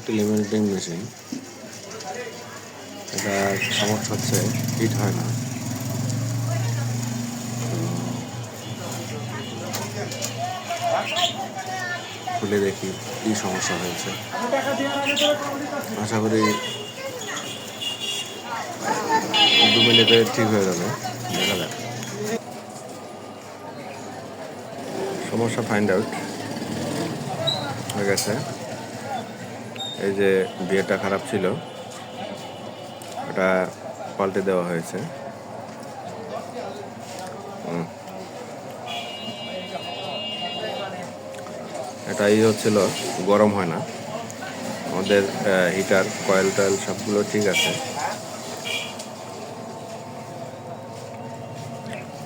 একটি laminating machine. এটা সমস্যা হচ্ছে হিট হয় না। খুলে দেখি কি সমস্যা হয়েছে। আশা করি 2 মিনিটে ঠিক হয়ে যাবে। দেখা যাক। সমস্যা ফাইন্ড আউট হয়ে গেছে। এই যে বিয়েটা খারাপ ছিল, ওটা পাল্টে দেওয়া হয়েছে। এটাই হচ্ছিল, গরম হয় না। আমাদের হিটার কয়েল টয়েল সবগুলো ঠিক আছে।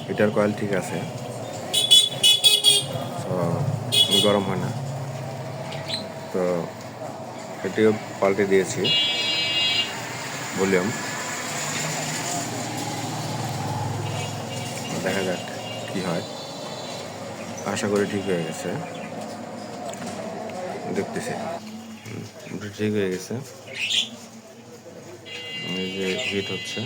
হিটার কয়েল ঠিক আছে, তো গরম হয় না। তো এটিও পাল্টে দিয়েছি ভলিউম। দেখা যাক কি হয়। আশা করি ঠিক হয়ে গেছে। দেখতেছি ঠিক হয়ে গেছে। এই যে হিট হচ্ছে,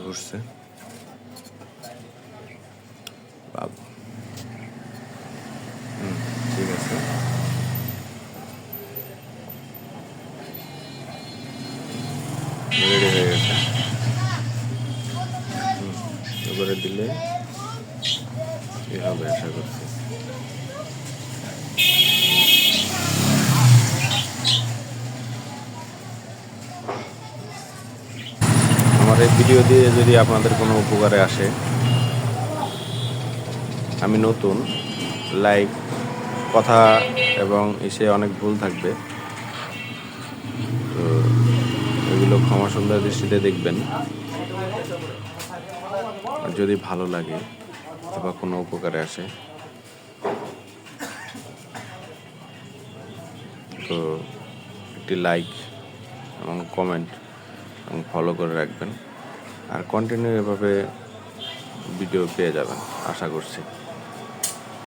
ঘুরছে। ঠিক আছে। রেডি হয়ে গেছে। এবারে দিলে কি হবে আশা করছি। আমার এই ভিডিও দিয়ে যদি আপনাদের কোনো উপকারে আসে, আমি নতুন, লাইক কথা এবং এসে অনেক ভুল থাকবে, তো এগুলো ক্ষমা সুন্দর দৃষ্টিতে দেখবেন। আর যদি ভালো লাগে অথবা কোনো উপকারে আসে, তো একটি লাইক এবং কমেন্ট এবং ফলো করে রাখবেন। আর কন্টিনিউ এভাবে ভিডিও পেয়ে যাবেন আশা করছি।